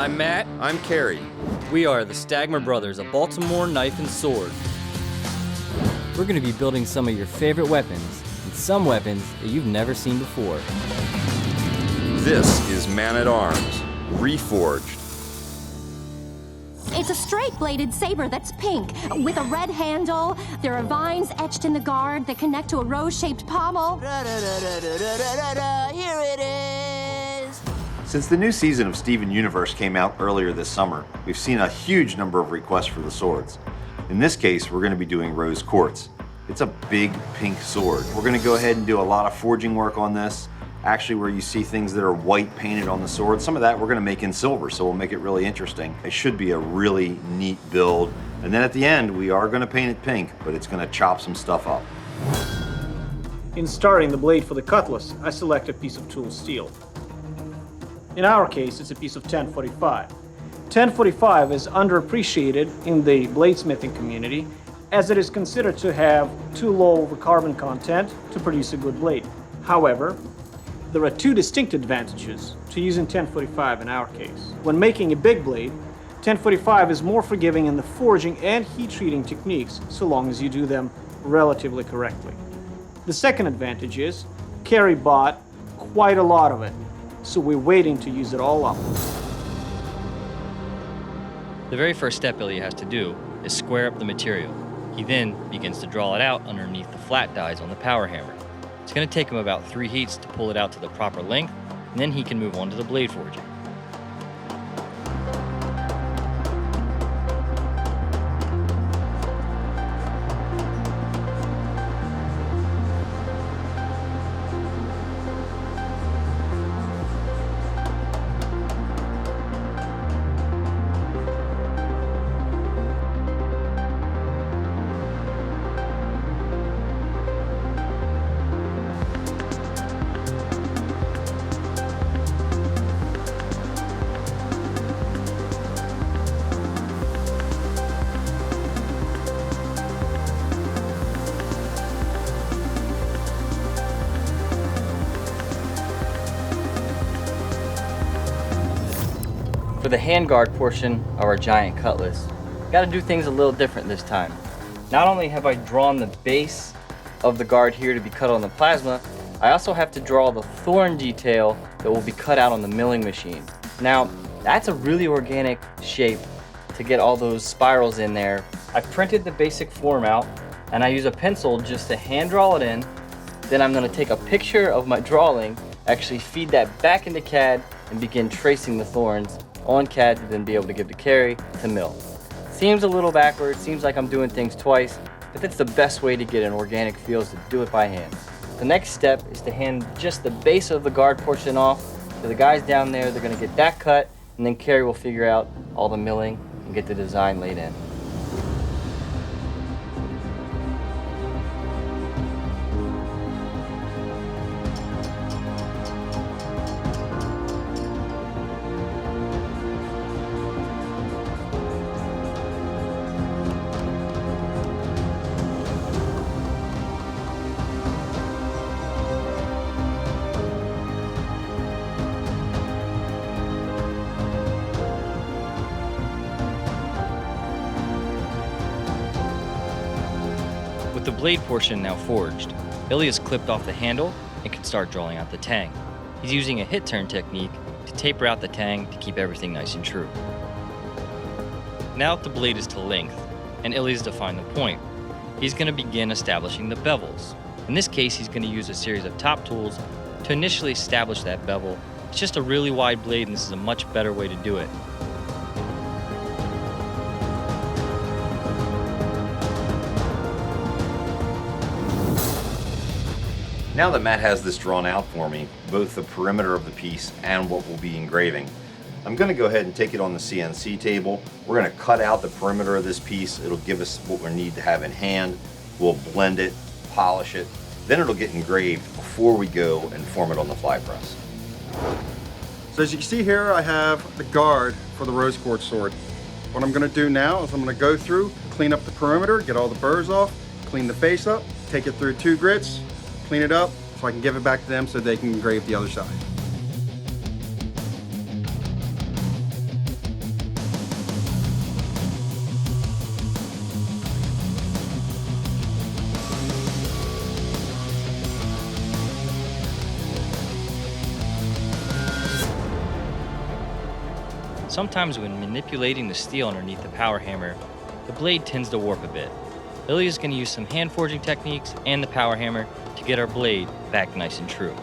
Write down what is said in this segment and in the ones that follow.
I'm Matt. I'm Kerry. We are the Stagmer brothers of Baltimore Knife and Sword. We're going to be building some of your favorite weapons, and some weapons that you've never seen before. This is Man-at-Arms, REFORGED. It's a straight-bladed saber that's pink, with a red handle. There are vines etched in the guard that connect to a rose-shaped pommel. Here it is! Since the new season of Steven Universe came out earlier this summer, we've seen a huge number of requests for the swords. In this case, we're going to be doing rose quartz. It's a big pink sword. We're going to go ahead and do a lot of forging work on this. Actually, where you see things that are white painted on the sword, some of that we're going to make in silver, so we'll make it really interesting. It should be a really neat build. And then at the end, we are going to paint it pink, but it's going to chop some stuff up. In starting the blade for the cutlass, I select a piece of tool steel. In our case, it's a piece of 1045. 1045 is underappreciated in the bladesmithing community, as it is considered to have too low of a carbon content to produce a good blade. However, there are two distinct advantages to using 1045 in our case. When making a big blade, 1045 is more forgiving in the forging and heat treating techniques, so long as you do them relatively correctly. The second advantage is, Kerry bought quite a lot of it, so we're waiting to use it all up. The very first step Ilya has to do is square up the material. He then begins to draw it out underneath the flat dies on the power hammer. It's going to take him about 3 heats to pull it out to the proper length, and then he can move on to the blade forging. For the handguard portion of our giant cutlass, got to do things a little different this time. Not only have I drawn the base of the guard here to be cut on the plasma, I also have to draw the thorn detail that will be cut out on the milling machine. Now, that's a really organic shape to get all those spirals in there. I printed the basic form out, and I use a pencil just to hand draw it in. Then I'm going to take a picture of my drawing, actually feed that back into CAD, and begin tracing the thorns on CAD to then be able to give to Kerry to mill. Seems a little backwards, seems like I'm doing things twice, but that's the best way to get an organic feel, is to do it by hand. The next step is to hand just the base of the guard portion off to the guys down there. They're going to get that cut, and then Kerry will figure out all the milling and get the design laid in. With the blade portion now forged, Ilya's clipped off the handle and can start drawing out the tang. He's using a hit turn technique to taper out the tang to keep everything nice and true. Now that the blade is to length and Ilya's defined the point, he's going to begin establishing the bevels. In this case, he's going to use a series of top tools to initially establish that bevel. It's just a really wide blade, and this is a much better way to do it. Now that Matt has this drawn out for me, both the perimeter of the piece and what we'll be engraving, I'm going to go ahead and take it on the CNC table. We're going to cut out the perimeter of this piece. It'll give us what we need to have in hand. We'll blend it, polish it, then it'll get engraved before we go and form it on the fly press. So as you can see here, I have the guard for the rose quartz sword. What I'm going to do now is I'm going to go through, clean up the perimeter, get all the burrs off, clean the face up, take it through 2 grits, clean it up so I can give it back to them so they can engrave the other side. sometimes when manipulating the steel underneath the power hammer, the blade tends to warp a bit. Ilya is going to use some hand forging techniques and the power hammer to get our blade back nice and true.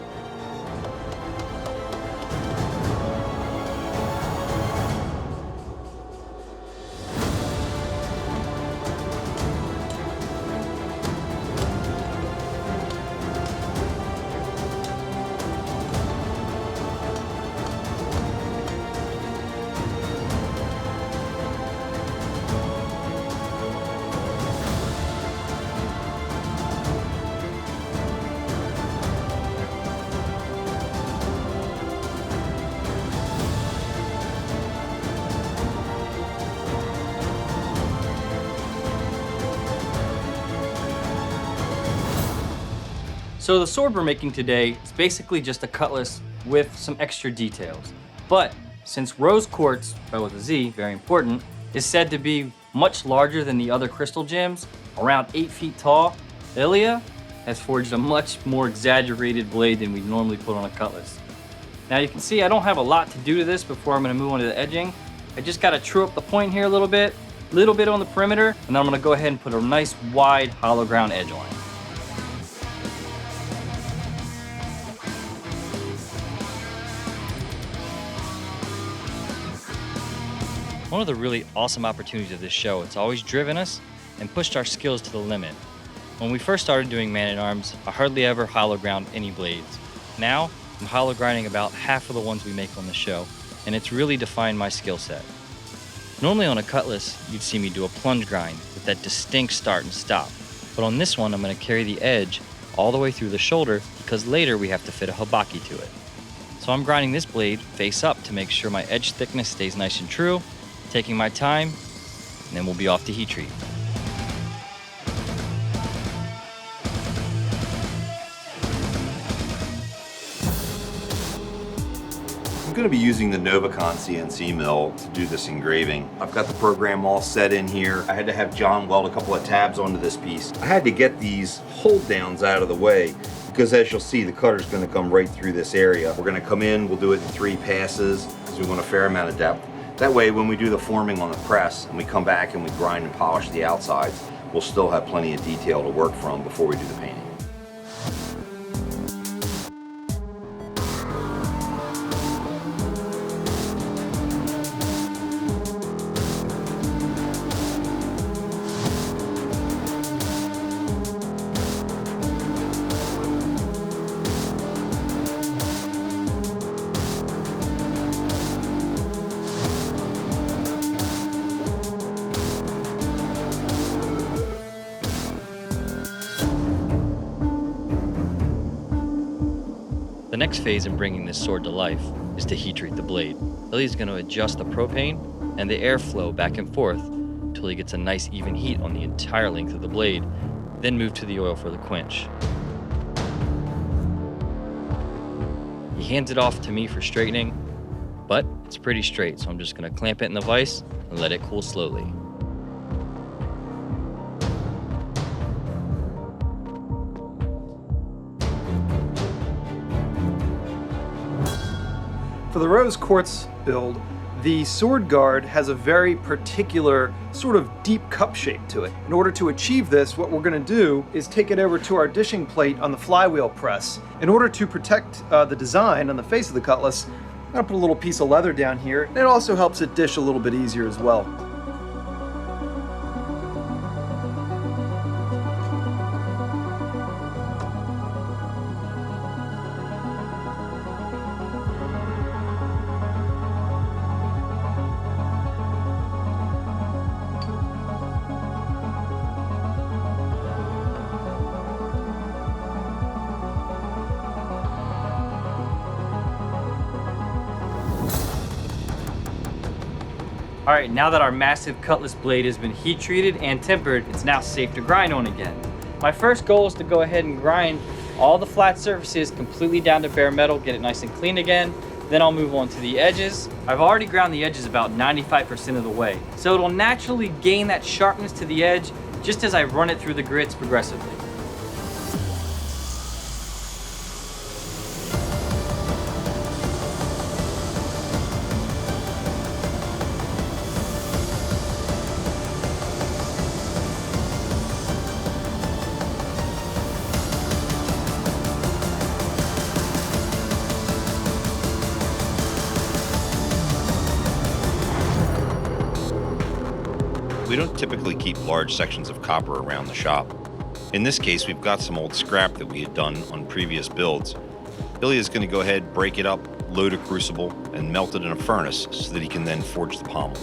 So the sword we're making today is basically just a cutlass with some extra details. But since rose quartz, spelled with a Z, very important, is said to be much larger than the other crystal gems, around 8 feet tall, Ilya has forged a much more exaggerated blade than we normally put on a cutlass. Now you can see I don't have a lot to do to this before I'm going to move on to the edging. I just got to true up the point here a little bit on the perimeter, and then I'm going to go ahead and put a nice wide hollow ground edge on it. One of the really awesome opportunities of this show, it's always driven us and pushed our skills to the limit. When we first started doing man-at-arms, I hardly ever hollow ground any blades. Now, I'm hollow grinding about half of the ones we make on the show, and it's really defined my skill set. Normally on a cutlass, you'd see me do a plunge grind with that distinct start and stop. But on this one, I'm going to carry the edge all the way through the shoulder because later we have to fit a habaki to it. So I'm grinding this blade face up to make sure my edge thickness stays nice and true, taking my time, and then we'll be off to heat treat. I'm going to be using the Novacon CNC mill to do this engraving. I've got the program all set in here. I had to have John weld a couple of tabs onto this piece. I had to get these hold downs out of the way because as you'll see, the cutter's going to come right through this area. We're going to come in, we'll do it in 3 passes because we want a fair amount of depth. That way, when we do the forming on the press and we come back and we grind and polish the outsides, we'll still have plenty of detail to work from before we do the painting. The next phase in bringing this sword to life is to heat treat the blade. Ilya's going to adjust the propane and the airflow back and forth until he gets a nice even heat on the entire length of the blade, then move to the oil for the quench. He hands it off to me for straightening, but it's pretty straight, so I'm just going to clamp it in the vise and let it cool slowly. For the rose quartz build, the sword guard has a very particular sort of deep cup shape to it. In order to achieve this, what we're going to do is take it over to our dishing plate on the flywheel press. In order to protect the design on the face of the cutlass, I'm going to put a little piece of leather down here, and it also helps it dish a little bit easier as well. All right, now that our massive cutlass blade has been heat treated and tempered, it's now safe to grind on again. My first goal is to go ahead and grind all the flat surfaces completely down to bare metal, get it nice and clean again. Then I'll move on to the edges. I've already ground the edges about 95% of the way, so it'll naturally gain that sharpness to the edge just as I run it through the grits progressively. we don't typically keep large sections of copper around the shop. In this case, we've got some old scrap that we had done on previous builds. Ilya is going to go ahead, break it up, load a crucible, and melt it in a furnace so that he can then forge the pommel.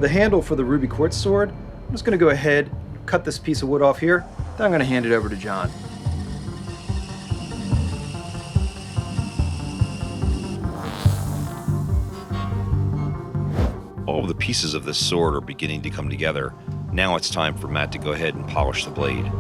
The handle for the ruby quartz sword, I'm just going to go ahead, cut this piece of wood off here, then I'm going to hand it over to John. All of the pieces of this sword are beginning to come together. Now it's time for Matt to go ahead and polish the blade.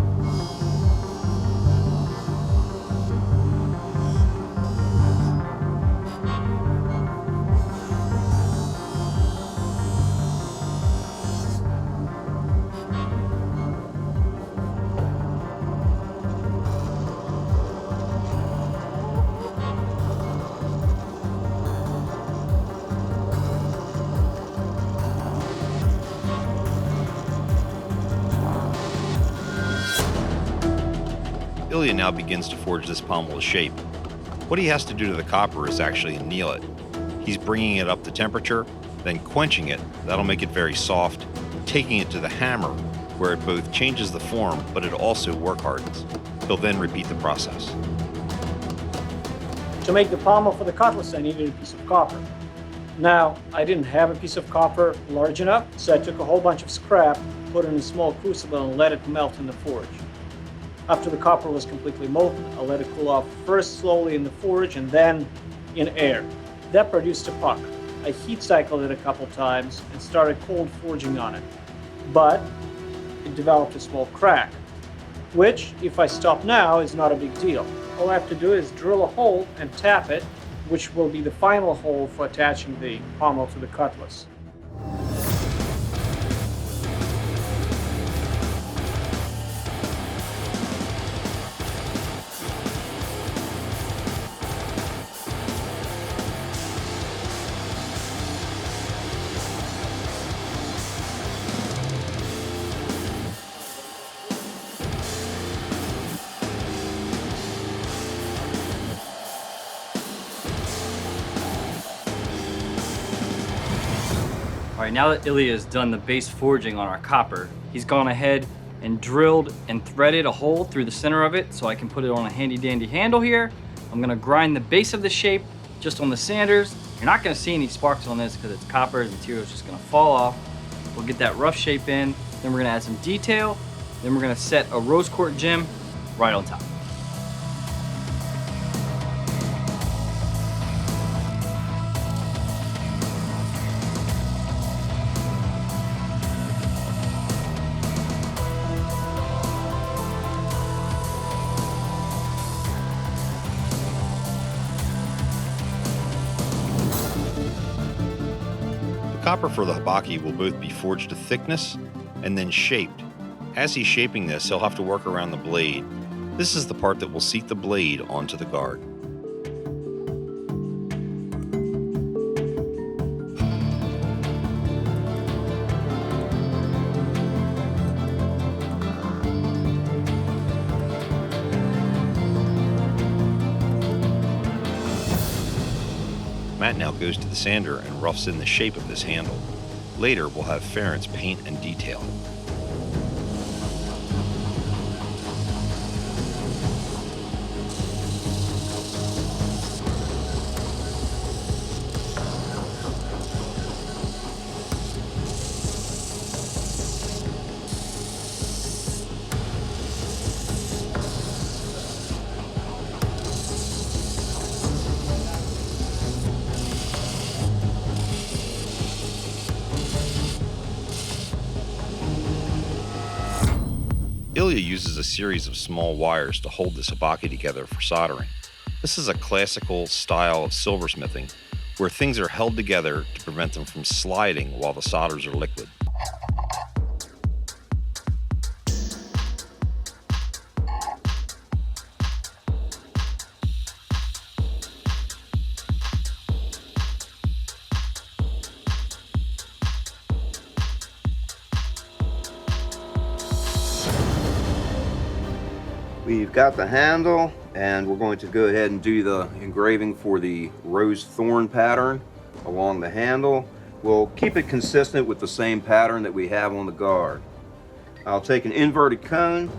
Ilya now begins to forge this pommel to shape. What he has to do to the copper is actually anneal it. He's bringing it up to temperature, then quenching it. That'll make it very soft, taking it to the hammer, where it both changes the form, but it also work hardens. He'll then repeat the process. To make the pommel for the cutlass, I needed a piece of copper. Now, I didn't have a piece of copper large enough, so I took a whole bunch of scrap, put it in a small crucible, and let it melt in the forge. After the copper was completely molten, I let it cool off first slowly in the forge and then in air. That produced a puck. I heat cycled it a couple times and started cold forging on it. But it developed a small crack, which, if I stop now, is not a big deal. All I have to do is drill a hole and tap it, which will be the final hole for attaching the pommel to the cutlass. All right, now that Ilya has done the base forging on our copper, he's gone ahead and drilled and threaded a hole through the center of it so I can put it on a handy dandy handle here. I'm gonna grind the base of the shape just on the sanders. You're not gonna see any sparks on this because it's copper, the material is just gonna fall off. We'll get that rough shape in, then we're gonna add some detail, then we're gonna set a rose quartz gem right on top. Copper for the habaki will both be forged to thickness and then shaped. As he's shaping this, he'll have to work around the blade. This is the part that will seat the blade onto the guard. Matt now goes to the sander and roughs in the shape of this handle. Later, we'll have Ferenc paint and detail it. Ilya uses a series of small wires to hold this habaki together for soldering. This is a classical style of silversmithing where things are held together to prevent them from sliding while the solders are liquid. We've got the handle, and we're going to go ahead and do the engraving for the rose thorn pattern along the handle. We'll keep it consistent with the same pattern that we have on the guard. I'll take an inverted cone.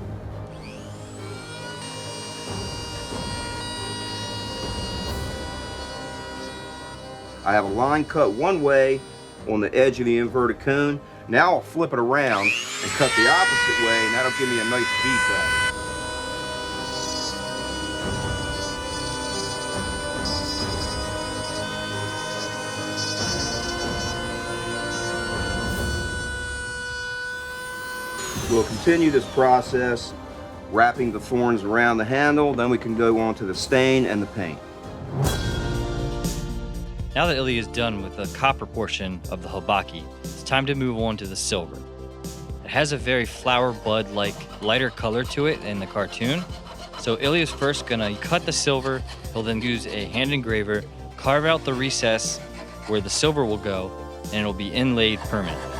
I have a line cut one way on the edge of the inverted cone. Now I'll flip it around and cut the opposite way, and that'll give me a nice V pattern. We'll continue this process, wrapping the thorns around the handle, then we can go on to the stain and the paint. Now that Ilya is done with the copper portion of the habaki, it's time to move on to the silver. It has a very flower bud-like lighter color to it in the cartoon. So Ilya's first gonna cut the silver, he'll then use a hand engraver, carve out the recess where the silver will go, and it'll be inlaid permanently.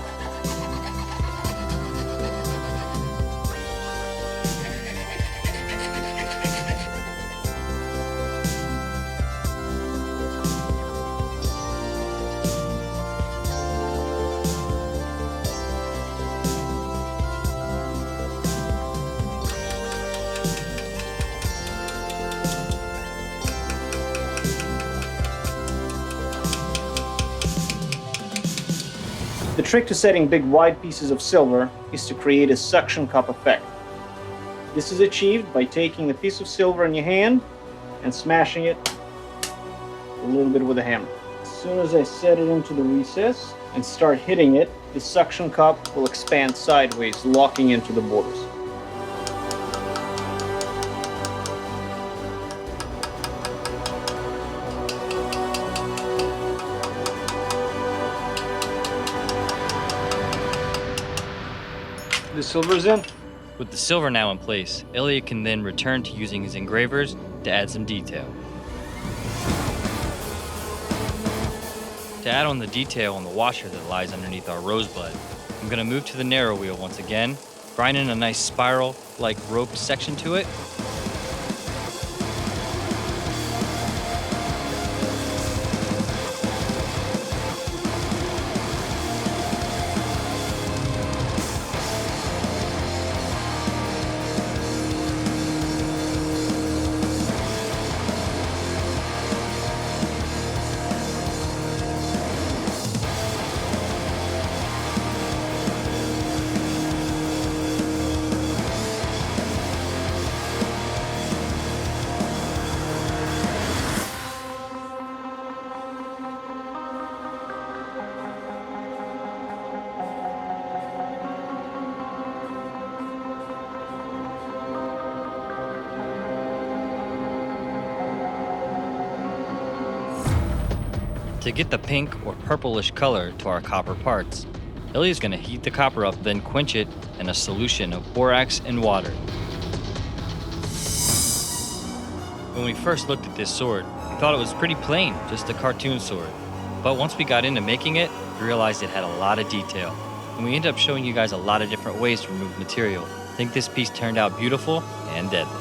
The trick to setting big wide pieces of silver is to create a suction cup effect. This is achieved by taking a piece of silver in your hand and smashing it a little bit with a hammer. As soon as I set it into the recess and start hitting it, the suction cup will expand sideways, locking into the borders. The silver's in. With the silver now in place, Ilya can then return to using his engravers to add some detail. To add on the detail on the washer that lies underneath our rosebud, I'm going to move to the narrow wheel once again, grind in a nice spiral-like rope section to it. To get the pink or purplish color to our copper parts, Ilya's going to heat the copper up, then quench it in a solution of borax and water. When we first looked at this sword, we thought it was pretty plain, just a cartoon sword. But once we got into making it, we realized it had a lot of detail. And we ended up showing you guys a lot of different ways to remove material. I think this piece turned out beautiful and deadly.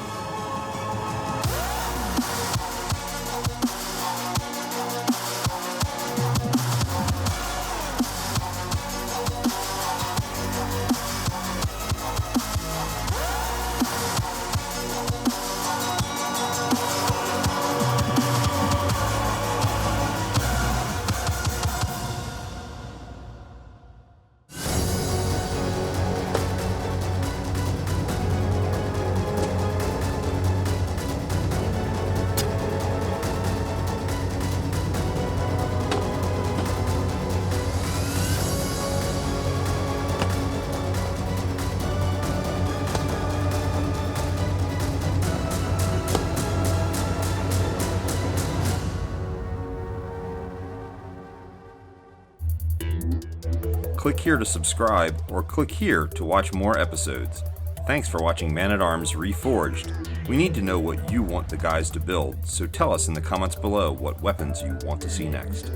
Click here to subscribe, or click here to watch more episodes. Thanks for watching Man-at-Arms Reforged. We need to know what you want the guys to build, so tell us in the comments below what weapons you want to see next.